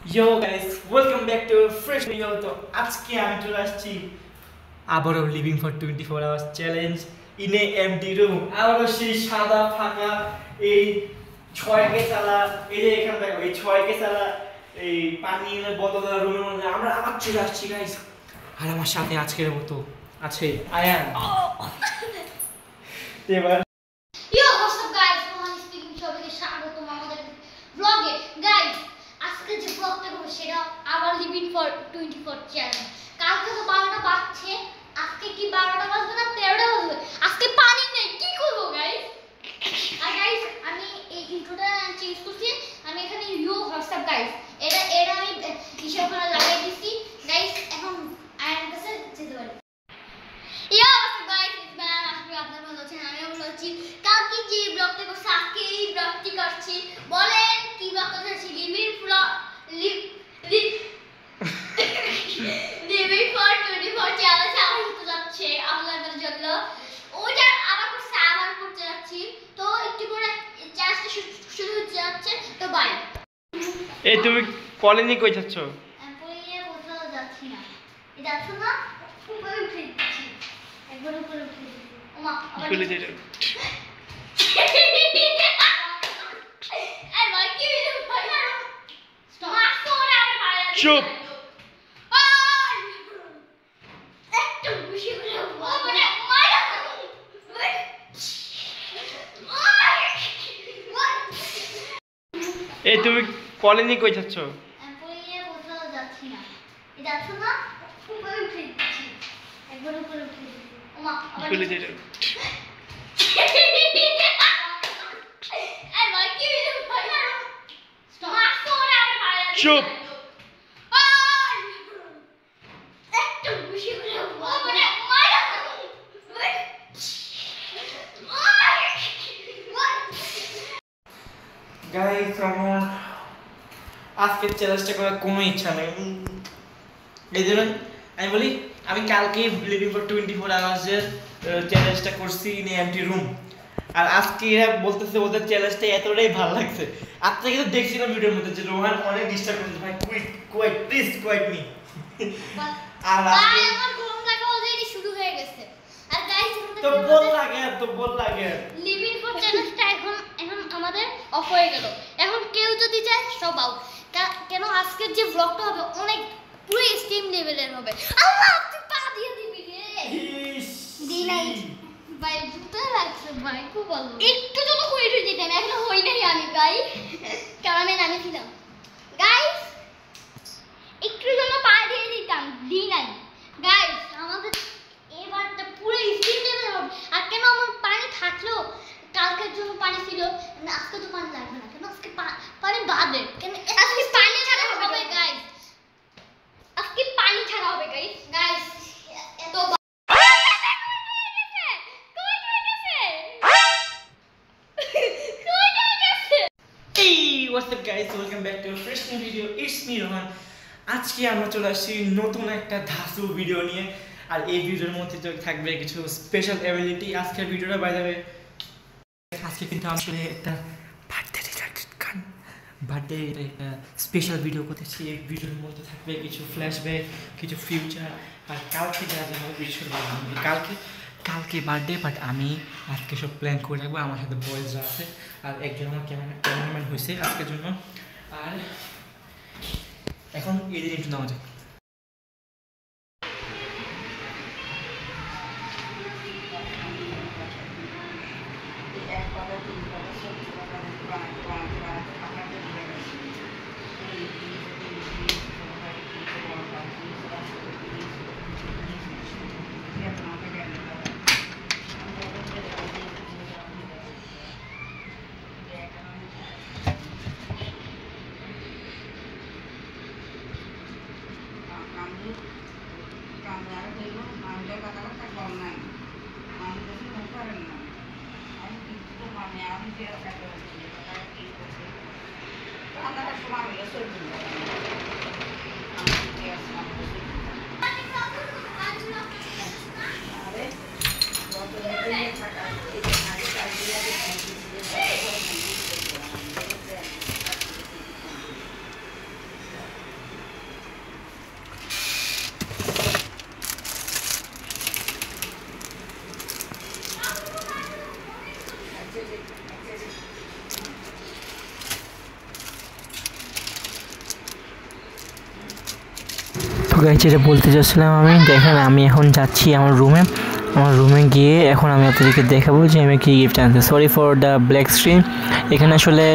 Yo guys, welcome back to a fresh video. তো আজকে আমি চলে আসছি আবারও living for 24 hours challenge in a empty room. আবারও সেই সাদা ফাঁকা এই 6কে চালা, এই যে এখানে দেখো এই 6কে চালা এই পানির বোতলের রুমের মধ্যে আমরা আবার চলে আসছি গাইস। আর আমার সাথে আজকের মতো আছে আয়ান। এবার সেটা আবার লিভিং ফর 24 চ্যালেঞ্জ। কালকে তো 12টা বাজছে, আজকে কি 12টা বাজবে না 13টা বাজবে? আজকে পানি নেই, কি করব গাইস? আর গাইস আমি এই ইন্ট্রোটা চেঞ্জ করছি, আমি এখানে ইউ হোয়াটসঅ্যাপ গাইস এটা আমি হিসাব করে লাগাই দিছি গাইস। এখন আয়ার কাছে যেতে পারি। ইয়া হোয়াটসঅ্যাপ গাইস, ইটস ম্যান আজকে আপনারা ভালো আছেন, আমিও ভালো আছি। কালকে যে ব্লগটা করছি আজকে এই ব্লগটি করছি, বলেন কি ব্লগটা করছি? Living for living for 24 challenge আবার হতে যাচ্ছে আপনাদের জন্য। ওটা আবার করতে আবার করতে যাচ্ছি, তো একটু করে চ্যালেঞ্জটা শুরু হতে যাচ্ছে। তো বাই। এই তুমি কলেজে কই যাচ্ছ? কলেজে কোথাও যাচ্ছি না, এটা যাচ্ছ না, উপরে উঠে যাচ্ছি, একবার উপরে উঠে যাচ্ছি। ওমা কলেজে যাও। এই ভাই কি হলো ভাই? স্টপ মারছো না ভাই, চুপ। একটু বেশি করে ওরে মারা। এই তুমি কলেজে কই যাচ্ছ? কলেজে কোথাও যাচ্ছি না, এটা যাচ্ছ না, উপরে উঠে যাচ্ছি, একবার উপরে উঠে যাচ্ছি। ওমা কলেজে যাও। এই ভাই কি হলো ভাই? স্টপ মারছো না ভাই, চুপ। একটু বেশি করে ওরে মারা। গাইস আমার আজকের চ্যালেঞ্জটা করার কোনো ইচ্ছা নেই, এই জন্য আমি বলি আমি কালকে লিভিং ফর 24 আওয়ার্সের চ্যালেঞ্জটা করছি ইন এমটি রুম। আর আজকে এরা বলতেছে ওদের চ্যালেঞ্জটা এতটাই ভালো লাগছে। আজকে কিন্তু দেখছিলাম ভিডিওর মধ্যে যে রোহান অনেক ডিস্টার্ব করছে, ভাই কুইট প্লিজ কুইট মি। আর আজকে আমার ঘুম লাগা অলরেডি শুরু হয়ে গেছে। আর গাইস তো বল লাগে লিভিং ফর চ্যালেঞ্জটা এখন আমাদের অফ হয়ে গেল। এখন কেউ যদি যায় সব আউট। কেন আজকের যে ব্লগটা হবে অনেক পুরো এক্সট্রিম লেভেলের হবে। আল্লাহ তুই পা দিয়ে দিবি রে। দি নাই ভাই, জুতা লাগছে ভাই, খুব ভালো। একটু জন্য কই রই যেতে না, এখন হই নাই আমি গাইস, কারণ আমি নামিছিলাম গাইস, একটু জন্য পা দিয়ে দিতাম, দি নাই গাইস। আমাদের এবারটা পুরো এক্সট্রিম লেভেলের হবে। আর কেন আমার পানি থাকলো, কালকের জন্য পানি ছিল না, আজকে তো পানি লাগবে না, কেন আজকে পানি বাদে, কেন আজকে পানি ছাড়া হবে গাইস, আজকে পানি ছাড়া হবে গাইস। তো What's up guys, welcome back to a fresh new video. It's me Rohan. আজকে আমরা চলে আসছি নতুন একটা ধাসু ভিডিও নিয়ে। আর এই ভিডিওর মধ্যে থাকবে কিছু স্পেশাল অ্যাবিলিটি। আজকের ভিডিওটা বাই দ্য ওয়ে আজকে কিন্তু আসলে একটা বার্থডে একটা স্পেশাল ভিডিও করতেছি। এই ভিডিওর মধ্যে থাকবে কিছু ফ্ল্যাশব্যাক, কিছু ফিউচার, আর কালকে যা যা হবে বিষয় কালকে বার্থডে, বাট আমি আজকে সব প্ল্যান করে রাখবো। আমার সাথে বয়েজরা আছে, আর একজন আমার ক্যামেরাম্যান হয়েছে আজকের জন্য। আর এখন এডিটিং নেওয়া যাক। গাইস যেটা বলতে চাচ্ছিলাম আমি, দেখেন আমি এখন যাচ্ছি আমার রুমে গিয়ে এখন আমি আপনাদেরকে দেখাবো যে আমি কী গিফট আনছি। Sorry for the black screen. এখানে আসলে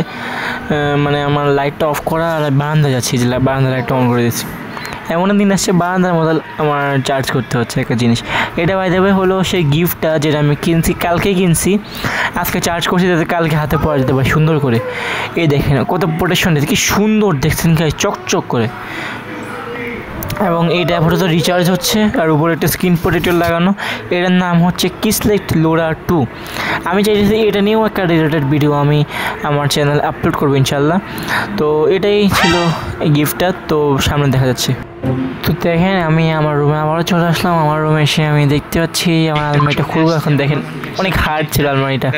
মানে আমার লাইটটা অফ করা আর বারান্দা যাচ্ছি, যে বারান্দা লাইটটা অন করে দিচ্ছি। এমন দিন আসছে বারান্দার মতো আমার চার্জ করতে হচ্ছে একটা জিনিস। এটা বাই দ্য ওয়ে হলো সেই গিফটটা যেটা আমি কিনছি, কালকে কিনছি, আজকে চার্জ করছি যাতে কালকে হাতে পড়া যেতে পারে সুন্দর করে। এই দেখেন কত প্রোটেকশন দিচ্ছে, কি সুন্দর দেখছেন গাইস, চকচক করে। এবং এইটা আপাতত রিচার্জ হচ্ছে আর উপরে একটা স্ক্রিন প্রোটেক্টর লাগানো। এটার নাম হচ্ছে কিসলেট লোরা 2। আমি চাইছি এটা নিয়েও একটা রিলেটেড ভিডিও আমি আমার চ্যানেলে আপলোড করবো ইনশাল্লাহ। তো এটাই ছিল এই গিফটটা, তো সামনে দেখা যাচ্ছে। তো দেখেন আমি আমার রুমে আবারও চলে আসলাম। আমার রুমে এসে আমি দেখতে পাচ্ছি আমার আলমারিটা খুলবো। এখন দেখেন অনেক হার্ড ছিল আলমারিটা,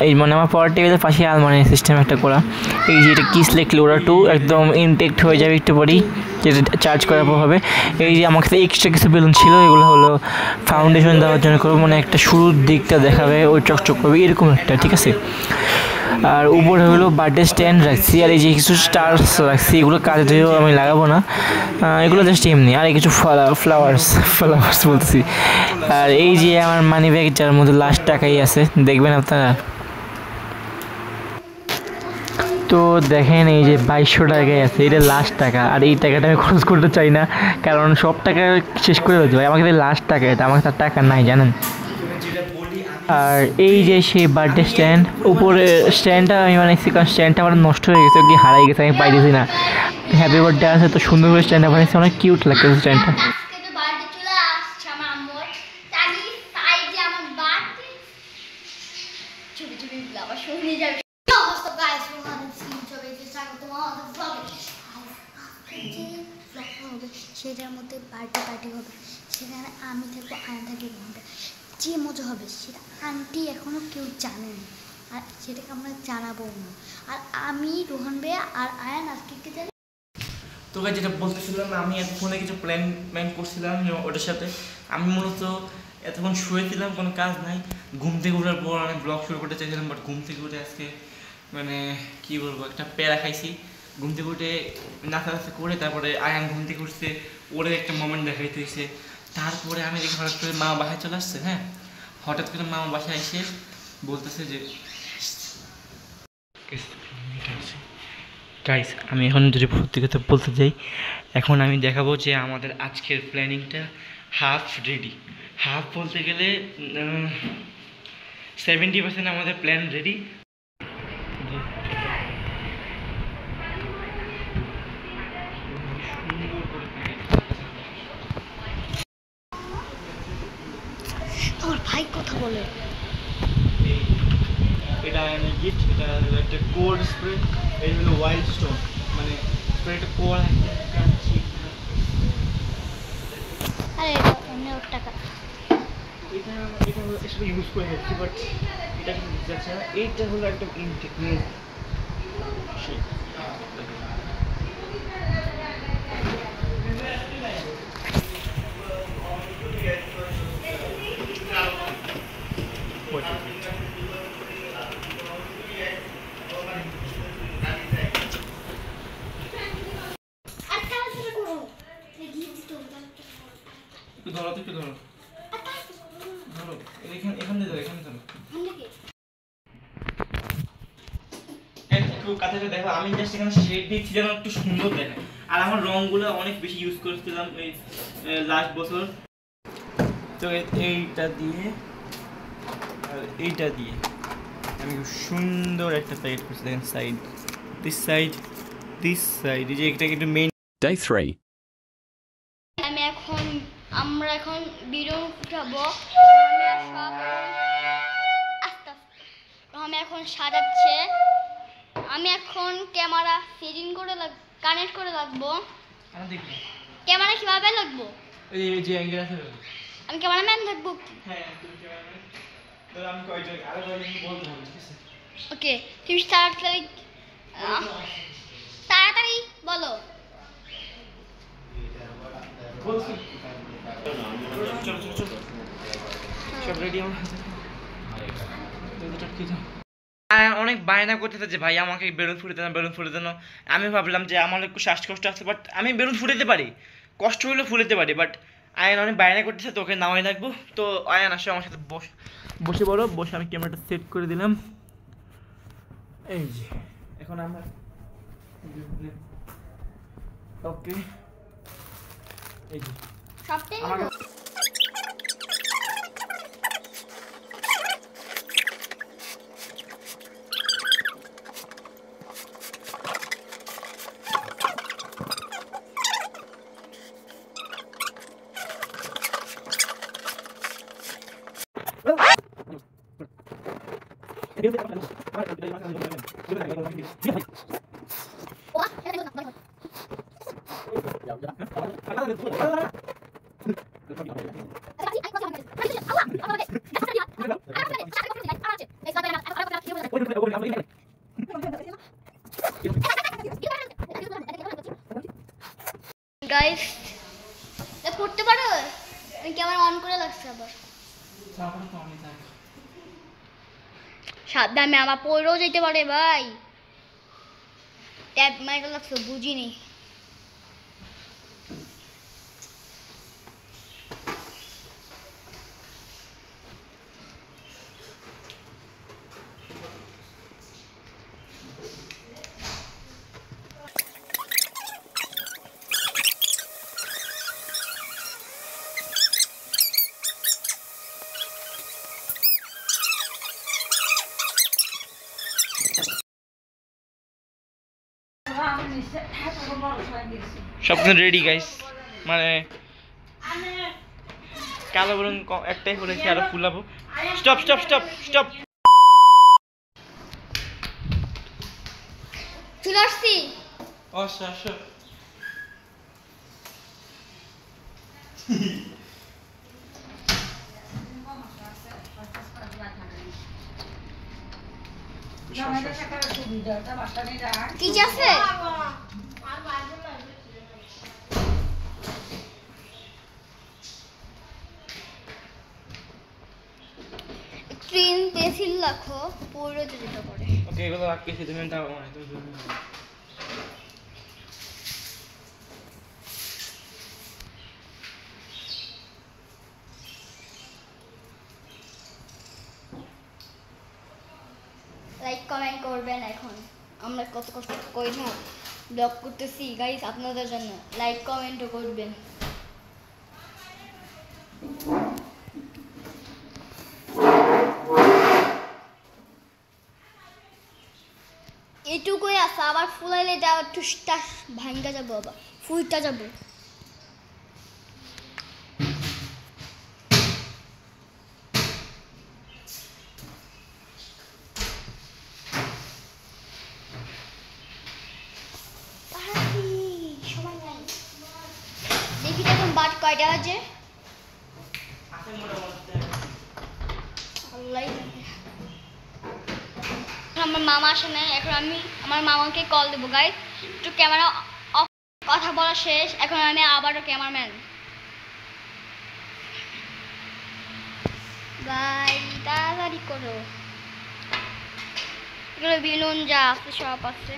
এই মানে আমার পড়ার টেবিলের পাশে আলমারি সিস্টেম একটা করা। এই যে এটা কিসলেট লোরা 2 একদম ইনটেক্ট হয়ে যাবে একটু পরেই, যেটা চার্জ করার পর হবে। এই যে আমার কাছে এক্সট্রা কিছু বেলুন ছিল, এগুলো হলো ফাউন্ডেশন দেওয়ার জন্য করবো, মানে একটা শুরুর দিকটা দেখাবে, ওই চকচক করবে এরকম একটা, ঠিক আছে। আর উপরে হলো বার্থডে স্ট্যান্ড রাখছি, আর এই যে কিছু স্টার্স রাখছি, এগুলো কাজে দিয়েও আমি লাগাবো না, এগুলো জাস্ট এমনি। আর এই কিছু ফ্লাওয়ার্স বলতেছি। আর এই যে আমার মানি ব্যাগ, যার মধ্যে লাস্ট টাকাই আছে, দেখবেন আপনারা। তো দেখেন এই যে 2200 টাকায় আছে, এটা লাস্ট টাকা। আর এই টাকাটা আমি খরচ করতে চাই না, কারণ সব টাকা শেষ করে দিতে ভাই, আমাকে লাস্ট টাকা, এটা আমার তার টাকা নাই জানেন। আর এই যে সেই বার্থডে স্ট্যান্ড, উপরে স্ট্যান্ডটা আমি বানাইছি, কারণ স্ট্যান্ডটা আমার নষ্ট হয়ে গেছে, কি হারাই গেছে, আমি পাইতেছি না। হ্যাপি বার্থডে আছে, তো সুন্দর করে স্ট্যান্ডটা বানাইছি, অনেক কিউট লাগতেছে স্ট্যান্ডটা। সেটার মধ্যে পার্টি হবে, সেখানে আমি থাকবো, আয়ন থাকবে, যে মজা হবে সেটা আন্টি এখনো কেউ জানে না, আর সেটাকে আমরা জানাবো না। আর আমি রোহন ভাইয়া আর আয়ান আজকে কি জানি। তো যেটা বলতেছিলাম, আমি এতক্ষণে কিছু প্ল্যান করছিলাম ওটার সাথে। আমি মূলত এতক্ষণ শুয়েছিলাম, কোনো কাজ নাই। ঘুম থেকে ওঠার পর আমি ব্লগ শুরু করতে চাইছিলাম, বাট ঘুম থেকে উঠে আজকে মানে কী বলবো, একটা প্যারা খাইছি। ঘুম থেকে উঠে নাচা করে তারপরে আয়ান ঘুম থেকে উঠছে, ওরে একটা মোমেন্ট দেখাইতে হয়েছে। তারপরে আমি দেখি হঠাৎ করে মা বাসায় চলে আসছে। হ্যাঁ, হঠাৎ করে মা বাসায় এসে বলতেছে যে গাইস, আমি এখন যদি সত্যি কথা বলতে যাই, এখন আমি দেখাবো যে আমাদের আজকের প্ল্যানিংটা হাফ রেডি। হাফ বলতে গেলে 70% আমাদের প্ল্যান রেডি। আমার ভাই কথা বলে। এটা গিফট, এটা হলো একটা কোল্ড স্প্রে, এটা হলো ওয়াইল্ড স্টোন, মানে স্প্রেটা কোল্ড। আরে এটা অন্য টাকা, এটা আসলে ইউজ করে যাচ্ছি, বাট এটা কিন্তু যাচ্ছে না। এইটা হলো একদম ইনটেক নিয়ে একটু ধরো এখান দিয়ে ধরো, একটু কাছে দেখো। আমি জাস্ট এখানে শেড দিচ্ছি যেন একটু সুন্দর দেখে। আর আমার রংগুলো অনেক বেশি ইউজ করছিলাম এই লাস্ট বছর। তো এইটা দিয়ে আর এইটা দিয়ে আমি খুব সুন্দর একটা প্যাকেট করছি। দেখেন সাইড, দিস সাইড, এই যে এটা একটু মেইন। Day 3. আমরা এখন ভিডিও উঠাবো। আমি এখন সাজাচ্ছে, আমি এখন ক্যামেরা সেটিং করে কানেক্ট করে রাখবো। ক্যামেরা কিভাবে লাগবো? এই যে অ্যাঙ্গেল আছে, আমি ক্যামেরাম্যান থাকবো। হ্যাঁ তুমি ক্যামেরাম্যান। তো আমি কয়জন আরো কয়জন বলতে হবে, ঠিক আছে? ওকে, তুমি তাড়াতাড়ি বলো। বলছি চলো সব রেডি। অনেক বায়না করতেছে যে ভাই আমাকে বেলুন ফুটে দেন। আমি ভাবলাম যে আমার একটু শ্বাসকষ্ট আছে, বাট আমি বেলুন ফুটাতে পারি, কষ্ট হলে ফুলেতে পারি, বাট আয়ান অনেক বায়না করতেছে, তোকে নামাই লাগবো। তো আয়ান আসো আমার সাথে বসে পড়ো। বসে আমি ক্যামেরাটা সেট করে দিলাম। এই যে এখন আমরা ওকে, এই যে সবটাই আমার গাইস পড়তে পারো? আমি ক্যামেরা অন করে লাগছে আবার। সাবধানে আমার পড়েও যেতে পারে ভাই। ট্যাব মাইরা লাগছে বুঝিনি। সব রেডি গাইস, মানে কালো বলুন একটাই করেছি, আরো ফুলাবো। Stop stop stop stop. চলে আসছি। আসো। কি আছে? ট্রেন পেন্সিল রাখো, পড়ে যেতে পারে। ওকে, এগুলো রাখছি, তুমি দাও মানে তুমি লাইক কমেন্ট করবেন। এখন আমরা কত কষ্ট করে ব্লগ করতেছি গাইস আপনাদের জন্য। লাইক কমেন্টও করবেন। এটুকুই আছে, আবার ফুলাইলে এটা আবার ঠুসটা ভাঙ্গা যাবো, আবার ফুলটা যাবো। দেখি তখন বাট কয়টা বাজে। আমার মামা আসে নাই, এখন আমি আমার মামাকে কল দেবো গাইস। একটু ক্যামেরা অফ, কথা বলা শেষ, এখন আমি আবারও ক্যামেরাম্যান। ভাই তাড়াতাড়ি করো, এগুলো বেলুন যা আছে সব আছে।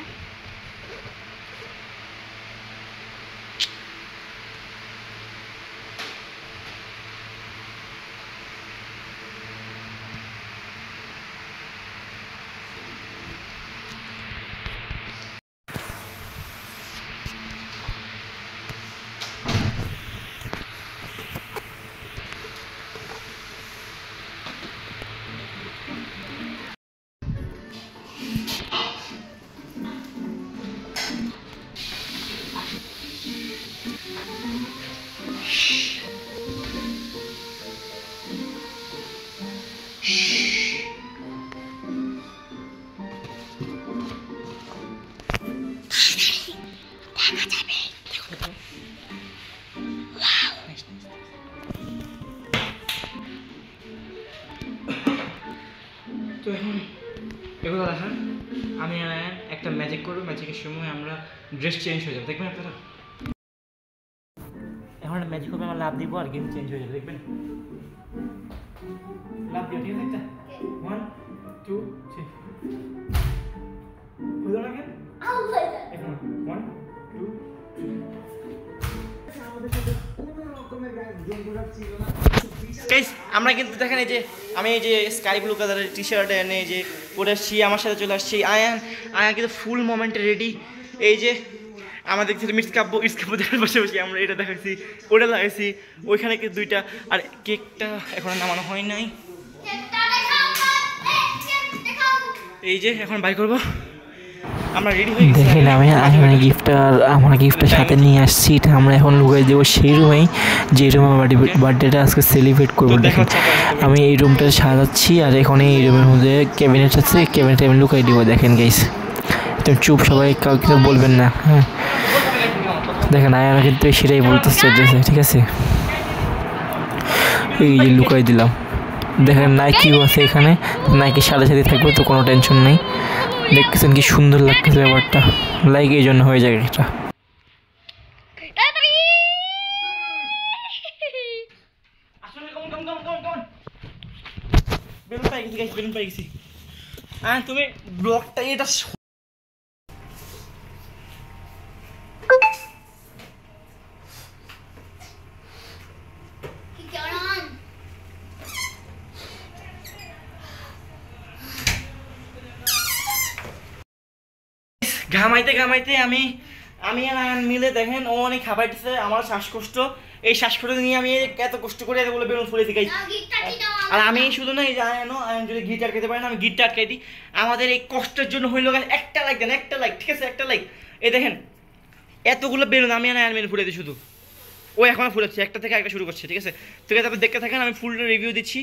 তো এখন এগুলো রাখার আমি একটা ম্যাজিক করবো, ম্যাজিকের সময় আমরা ড্রেস চেঞ্জ হয়ে যাবে, দেখবেন আপনারা। এখন একটা ম্যাজিক হবে, আমরা লাভ দিব আর গেম চেঞ্জ হয়ে যাবে, দেখবেন। লাভ দিও, ঠিক আছে? 1 2 3 বুঝলো না কেন? এখন 1 2 3 গাইস আমরা কিন্তু দেখেন এই যে আমি এই যে স্কাই ব্লু কালারের টি শার্ট এনে এই যে পরে আসছি, আমার সাথে চলে আসছি আয়ান কিন্তু ফুল মোমেন্টে রেডি। এই যে আমাদের ইস্কাব্য দেখার পাশাপাশি আমরা এটা দেখাচ্ছি, ওটা লাগাইছি, ওইখানে কি দুইটা, আর কেকটা এখন নামানো হয় নাই। এই যে এখন বাই করবো, আমরা রেডি হয়ে গেছি। দেখেন আমি আমার গিফটটা সাথে নিয়ে আসছি, এটা আমরা এখন লুকাই দেবো সেই রুমেই, যে রুমে বার্থডেটা আজকে সেলিব্রেট করবো। দেখেন আমি এই রুমটা সাজাচ্ছি, আর এখানে এই রুমের মধ্যে ক্যাবিনেট আছে, ক্যাবিনেটে আমি লুকাই দেবো। দেখেন গাইস তুমি চুপ, সবাই কাউকে বলবেন না, হ্যাঁ। দেখেন আয়ানা কিন্তু সেটাই বলতেছে, ঠিক আছে। এই যে লুকাই দিলাম। দেখেন নাইকিও আছে এখানে, নাইকির সাথে সাথে থাকবে, তো কোনো টেনশন নেই। দেখতেছেন কি সুন্দর লাগতেছে ব্যাপারটা, লাইক এই জন্য হয়ে যায় এটা। তুমি ব্লগটা এটা ঘামাইতে আমি আর আয়ান মিলে দেখেন ও অনেক খাবার দিচ্ছে, আমার শ্বাসকষ্ট, এই শ্বাসকষ্ট নিয়ে আমি এত কষ্ট করে এতগুলো বেলুন ফুলেছি গাইস। আর আমি শুধু না, এই যে আয়ান যদি গিট আটকাতে পারে না, আমি গিটটা আটকাই দিই। আমাদের এই কষ্টের জন্য হইলো একটা লাইক দেন, একটা লাইক, ঠিক আছে, একটা লাইক। এই দেখেন এতগুলো বেলুন আমি আর আয়ান মিলে ফুলেছি শুধু, ও এখনো ফুলেছে, একটা থেকে একটা শুরু করছে, ঠিক আছে। ঠিক আছে, তারপর দেখতে থাকেন, আমি ফুলটা রিভিউ দিচ্ছি।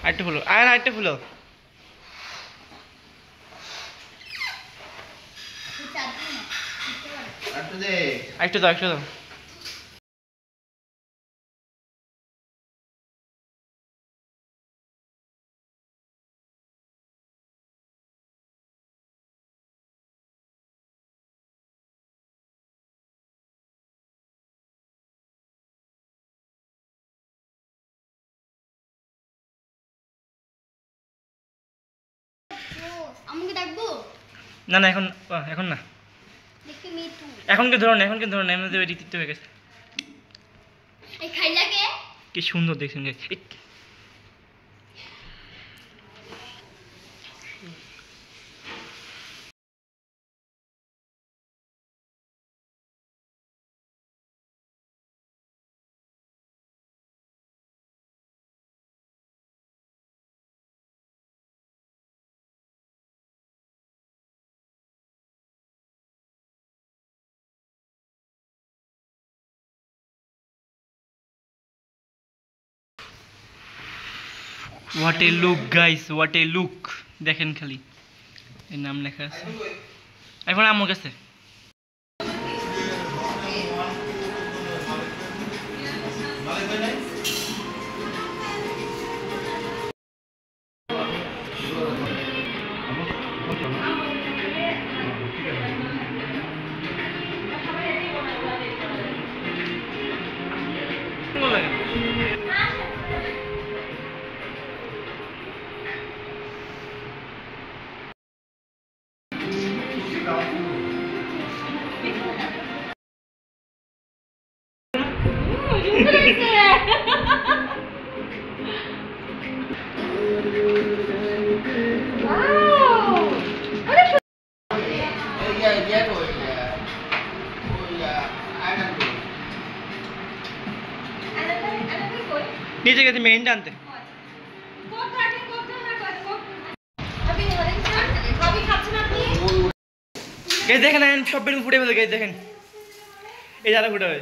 আরেকটা ফুলো, আরেকটা ফুলো, আরেকটা দাও। আমাকে ডাকবো না এখন না, এখন কি ধরুন, এমনিতে রীতিত্ব হয়ে গেছে। এই খাইলাকে কি সুন্দর দেখছেন guys. What a look guys, what a look, দেখেন খালি এর নাম লেখা আছে। এখন আমার কাছে নিচে গেছে মেইনটা আনতে। দেখেন সব বেলুন ফুটে ফেলে গেছে, দেখেন এই যারা ফুটে হবে।